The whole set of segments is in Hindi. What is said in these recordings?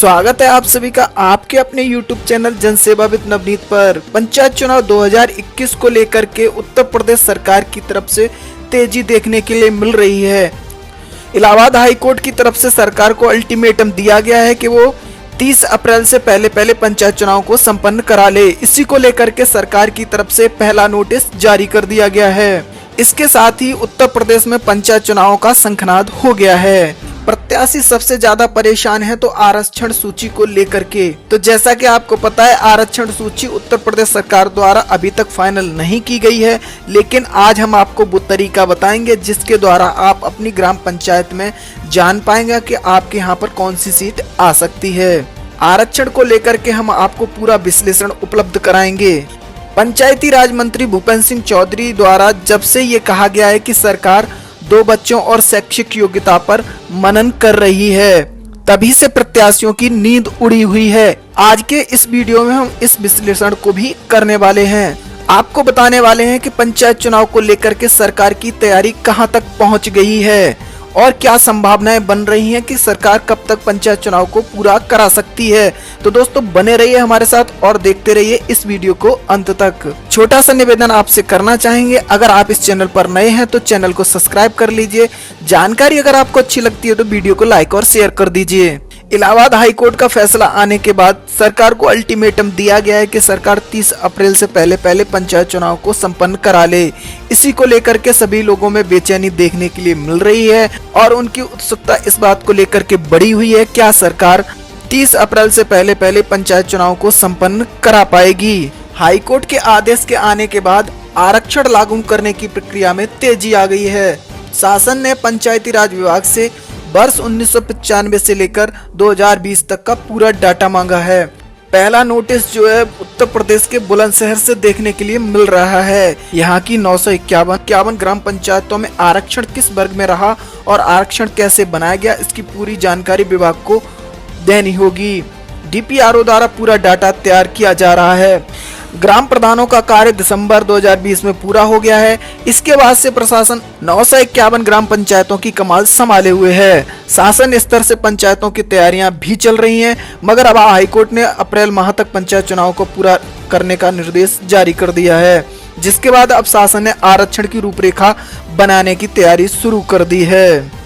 स्वागत है आप सभी का आपके अपने YouTube चैनल जनसेवा विद नवनीत पर। पंचायत चुनाव 2021 को लेकर के उत्तर प्रदेश सरकार की तरफ से तेजी देखने के लिए मिल रही है। इलाहाबाद हाई कोर्ट की तरफ से सरकार को अल्टीमेटम दिया गया है कि वो 30 अप्रैल से पहले पंचायत चुनाव को संपन्न करा ले। इसी को लेकर के सरकार की तरफ से पहला नोटिस जारी कर दिया गया है। इसके साथ ही उत्तर प्रदेश में पंचायत चुनाव का शंखनाद हो गया है। प्रत्याशी सबसे ज्यादा परेशान है तो आरक्षण सूची को लेकर के। तो जैसा कि आपको पता है, आरक्षण सूची उत्तर प्रदेश सरकार द्वारा अभी तक फाइनल नहीं की गई है, लेकिन आज हम आपको वो तरीका बताएंगे जिसके द्वारा आप अपनी ग्राम पंचायत में जान पाएंगे कि आपके यहाँ पर कौन सी सीट आ सकती है। आरक्षण को लेकर के हम आपको पूरा विश्लेषण उपलब्ध कराएंगे। पंचायती राज मंत्री भूपेंद्र सिंह चौधरी द्वारा जब से ये कहा गया है कि सरकार 2 बच्चों और शैक्षिक योग्यता पर मनन कर रही है, तभी से प्रत्याशियों की नींद उड़ी हुई है। आज के इस वीडियो में हम इस विश्लेषण को भी करने वाले हैं। आपको बताने वाले हैं कि पंचायत चुनाव को लेकर के सरकार की तैयारी कहां तक पहुंच गई है और क्या संभावनाएं बन रही हैं कि सरकार कब तक पंचायत चुनाव को पूरा करा सकती है। तो दोस्तों बने रहिए हमारे साथ और देखते रहिए इस वीडियो को अंत तक। छोटा सा निवेदन आपसे करना चाहेंगे, अगर आप इस चैनल पर नए हैं तो चैनल को सब्सक्राइब कर लीजिए। जानकारी अगर आपको अच्छी लगती है तो वीडियो को लाइक और शेयर कर दीजिए। इलाहाबाद हाई कोर्ट का फैसला आने के बाद सरकार को अल्टीमेटम दिया गया है कि सरकार 30 अप्रैल से पहले पंचायत चुनाव को संपन्न करा ले। इसी को लेकर के सभी लोगों में बेचैनी देखने के लिए मिल रही है और उनकी उत्सुकता इस बात को लेकर के बढ़ी हुई है, क्या सरकार 30 अप्रैल से पहले पंचायत चुनाव को संपन्न करा पाएगी। हाई कोर्ट के आदेश के आने के बाद आरक्षण लागू करने की प्रक्रिया में तेजी आ गई है। शासन ने पंचायती राज विभाग से वर्ष 1995 से लेकर 2020 तक का पूरा डाटा मांगा है। पहला नोटिस जो है उत्तर प्रदेश के बुलंदशहर से देखने के लिए मिल रहा है। यहाँ की 951 ग्राम पंचायतों में आरक्षण किस वर्ग में रहा और आरक्षण कैसे बनाया गया, इसकी पूरी जानकारी विभाग को देनी होगी। डीपीआरओ द्वारा पूरा डाटा तैयार किया जा रहा है। ग्राम प्रधानों का कार्य दिसंबर 2020 में पूरा हो गया है। इसके बाद से प्रशासन 951 ग्राम पंचायतों की कमान संभाले हुए है। शासन स्तर से पंचायतों की तैयारियां भी चल रही हैं, मगर अब हाईकोर्ट ने अप्रैल माह तक पंचायत चुनाव को पूरा करने का निर्देश जारी कर दिया है, जिसके बाद अब शासन ने आरक्षण की रूपरेखा बनाने की तैयारी शुरू कर दी है।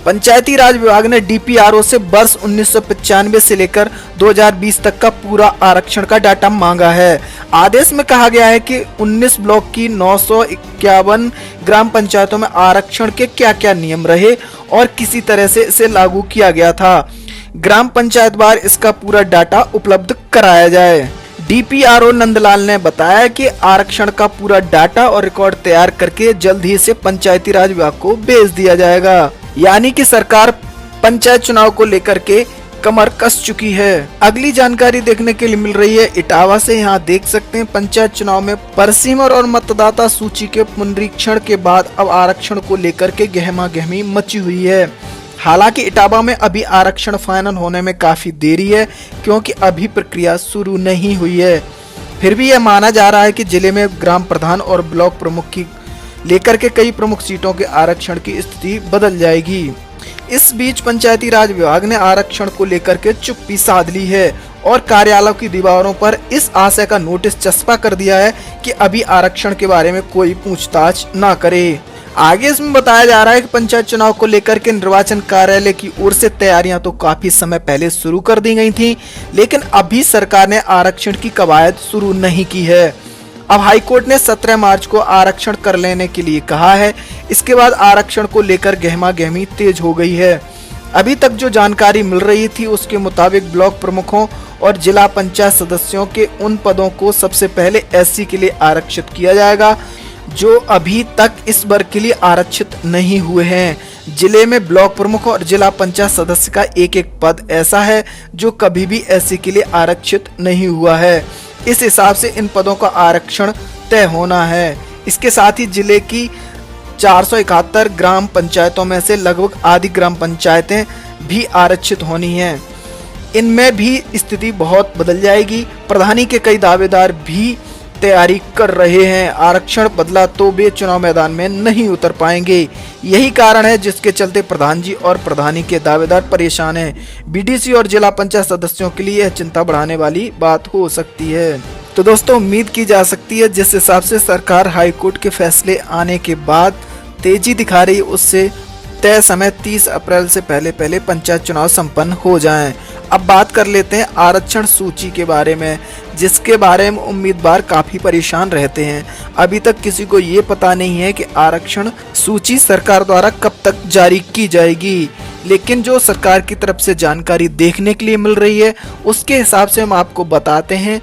पंचायती राज विभाग ने डीपीआरओ से वर्ष 1995 से लेकर 2020 तक का पूरा आरक्षण का डाटा मांगा है। आदेश में कहा गया है कि 19 ब्लॉक की 951 ग्राम पंचायतों में आरक्षण के क्या क्या नियम रहे और किसी तरह से इसे लागू किया गया था। ग्राम पंचायत वार इसका पूरा डाटा उपलब्ध कराया जाए। डीपीआरओ नंदलाल ने बताया कि आरक्षण का पूरा डाटा और रिकॉर्ड तैयार करके जल्द ही इसे पंचायती राज विभाग को भेज दिया जाएगा। यानी कि सरकार पंचायत चुनाव को लेकर के कमर कस चुकी है। अगली जानकारी देखने के लिए मिल रही है इटावा से। यहाँ देख सकते हैं पंचायत चुनाव में परसीमर और मतदाता सूची के पुनरीक्षण के बाद अब आरक्षण को लेकर के गहमा-गहमी मची हुई है। हालांकि इटावा में अभी आरक्षण फाइनल होने में काफी देरी है, क्योंकि अभी प्रक्रिया शुरू नहीं हुई है। फिर भी यह माना जा रहा है कि जिले में ग्राम प्रधान और ब्लॉक प्रमुख की लेकर के कई प्रमुख सीटों के आरक्षण की स्थिति बदल जाएगी। इस बीच पंचायती राज विभाग ने आरक्षण को लेकर के चुप्पी साध ली है और कार्यालयों की दीवारों पर इस आशय का नोटिस चस्पा कर दिया है कि अभी आरक्षण के बारे में कोई पूछताछ ना करे। आगे इसमें बताया जा रहा है कि पंचायत चुनाव को लेकर के निर्वाचन कार्यालय की ओर से तैयारियां तो काफी समय पहले शुरू कर दी गई थी, लेकिन अभी सरकार ने आरक्षण की कवायद शुरू नहीं की है। अब हाईकोर्ट ने 17 मार्च को आरक्षण कर लेने के लिए कहा है। इसके बाद आरक्षण को लेकर गहमा-गहमी तेज हो गई है। अभी तक जो जानकारी मिल रही थी उसके मुताबिक ब्लॉक प्रमुखों और जिला पंचायत सदस्यों के उन पदों को सबसे पहले एससी के लिए आरक्षित किया जाएगा, जो अभी तक इस वर्ग के लिए आरक्षित नहीं हुए हैं। जिले में ब्लॉक प्रमुख और जिला पंचायत सदस्य का एक पद ऐसा है जो कभी भी एससी के लिए आरक्षित नहीं हुआ है। इस हिसाब से इन पदों का आरक्षण तय होना है। इसके साथ ही जिले की 471 ग्राम पंचायतों में से लगभग आधी ग्राम पंचायतें भी आरक्षित होनी हैं। इनमें भी स्थिति बहुत बदल जाएगी। प्रधानी के कई दावेदार भी तैयारी कर रहे हैं। आरक्षण बदला तो वे चुनाव मैदान में नहीं उतर पाएंगे। यही कारण है जिसके चलते प्रधान जी और प्रधानी के दावेदार परेशान हैं। बीडीसी और जिला पंचायत सदस्यों के लिए यह चिंता बढ़ाने वाली बात हो सकती है। तो दोस्तों, उम्मीद की जा सकती है जिस हिसाब से सरकार हाईकोर्ट के फैसले आने के बाद तेजी दिखा रही, उससे तय समय 30 अप्रैल से पहले पंचायत चुनाव संपन्न हो जाएं। अब बात कर लेते हैं आरक्षण सूची के बारे में, जिसके बारे में उम्मीदवार काफी परेशान रहते हैं। अभी तक किसी को ये पता नहीं है कि आरक्षण सूची सरकार द्वारा कब तक जारी की जाएगी। लेकिन जो सरकार की तरफ से जानकारी देखने के लिए मिल रही है, उसके हिसाब से हम आपको बताते हैं।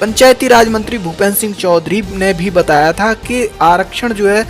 पंचायती राज मंत्री भूपेंद्र सिंह चौधरी ने भी बताया था कि आरक्षण जो है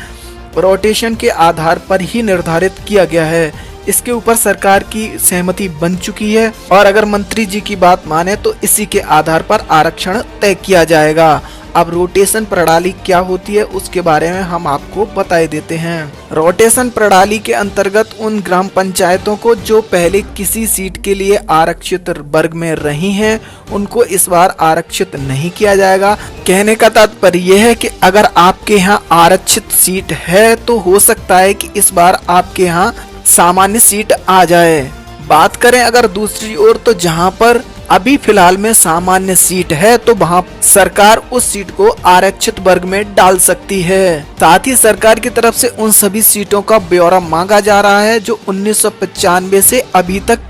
रोटेशन के आधार पर ही निर्धारित किया गया है। इसके ऊपर सरकार की सहमति बन चुकी है और अगर मंत्री जी की बात माने तो इसी के आधार पर आरक्षण तय किया जाएगा। अब रोटेशन प्रणाली क्या होती है उसके बारे में हम आपको बता देते हैं। रोटेशन प्रणाली के अंतर्गत उन ग्राम पंचायतों को जो पहले किसी सीट के लिए आरक्षित वर्ग में रही हैं, उनको इस बार आरक्षित नहीं किया जाएगा। कहने का तात्पर्य यह है कि अगर आपके यहाँ आरक्षित सीट है तो हो सकता है कि इस बार आपके यहाँ सामान्य सीट आ जाए। बात करें अगर दूसरी ओर, तो जहां पर अभी फिलहाल में सामान्य सीट है तो वहां सरकार उस सीट को आरक्षित वर्ग में डाल सकती है। साथ ही सरकार की तरफ से उन सभी सीटों का ब्यौरा मांगा जा रहा है जो 1995 से अभी तक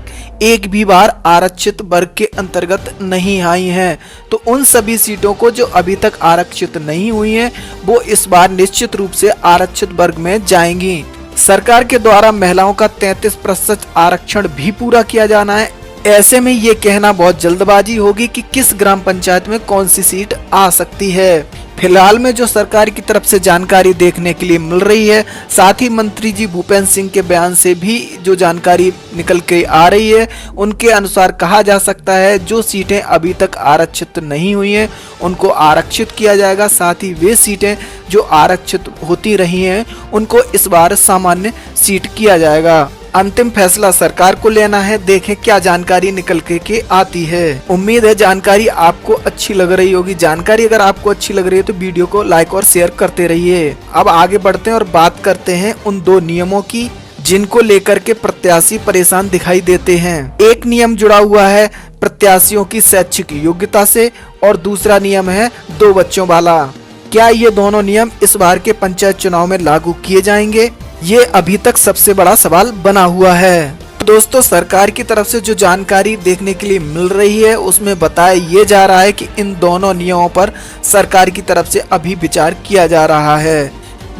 एक भी बार आरक्षित वर्ग के अंतर्गत नहीं आई हैं। तो उन सभी सीटों को जो अभी तक आरक्षित नहीं हुई हैं, वो इस बार निश्चित रूप से आरक्षित वर्ग में जाएंगी। सरकार के द्वारा महिलाओं का 33% आरक्षण भी पूरा किया जाना है। ऐसे में ये कहना बहुत जल्दबाजी होगी कि किस ग्राम पंचायत में कौन सी सीट आ सकती है। फिलहाल में जो सरकार की तरफ से जानकारी देखने के लिए मिल रही है, साथ ही मंत्री जी भूपेंद्र सिंह के बयान से भी जो जानकारी निकल के आ रही है, उनके अनुसार कहा जा सकता है जो सीटें अभी तक आरक्षित नहीं हुई हैं उनको आरक्षित किया जाएगा। साथ ही वे सीटें जो आरक्षित होती रही हैं उनको इस बार सामान्य सीट किया जाएगा। अंतिम फैसला सरकार को लेना है। देखें क्या जानकारी निकल के आती है। उम्मीद है जानकारी आपको अच्छी लग रही होगी। जानकारी अगर आपको अच्छी लग रही है तो वीडियो को लाइक और शेयर करते रहिए। अब आगे बढ़ते हैं और बात करते हैं उन दो नियमों की जिनको लेकर के प्रत्याशी परेशान दिखाई देते हैं। एक नियम जुड़ा हुआ है प्रत्याशियों की शैक्षिक योग्यता से और दूसरा नियम है 2 बच्चों वाला। क्या ये दोनों नियम इस बार के पंचायत चुनाव में लागू किए जाएंगे? ये अभी तक सबसे बड़ा सवाल बना हुआ है। तो दोस्तों, सरकार की तरफ से जो जानकारी देखने के लिए मिल रही है उसमें बताया ये जा रहा है कि इन दोनों नियमों पर सरकार की तरफ से अभी विचार किया जा रहा है।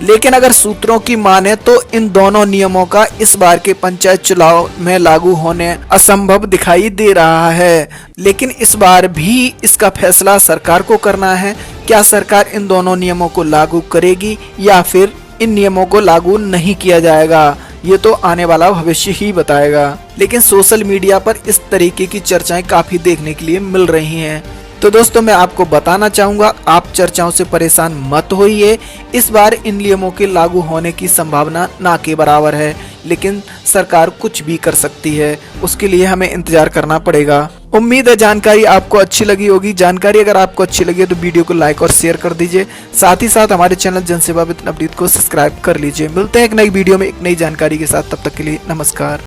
लेकिन अगर सूत्रों की माने तो इन दोनों नियमों का इस बार के पंचायत चुनाव में लागू होने असंभव दिखाई दे रहा है। लेकिन इस बार भी इसका फैसला सरकार को करना है। क्या सरकार इन दोनों नियमों को लागू करेगी या फिर इन नियमों को लागू नहीं किया जाएगा, ये तो आने वाला भविष्य ही बताएगा। लेकिन सोशल मीडिया पर इस तरीके की चर्चाएं काफी देखने के लिए मिल रही हैं। तो दोस्तों, मैं आपको बताना चाहूंगा, आप चर्चाओं से परेशान मत होइए। इस बार इन नियमों के लागू होने की संभावना ना के बराबर है, लेकिन सरकार कुछ भी कर सकती है। उसके लिए हमें इंतजार करना पड़ेगा। उम्मीद है जानकारी आपको अच्छी लगी होगी। जानकारी अगर आपको अच्छी लगी है तो वीडियो को लाइक और शेयर कर दीजिए। साथ ही साथ हमारे चैनल जनसेवा विद नवनीत को सब्सक्राइब कर लीजिए। मिलते हैं एक नई वीडियो में एक नई जानकारी के साथ। तब तक के लिए नमस्कार।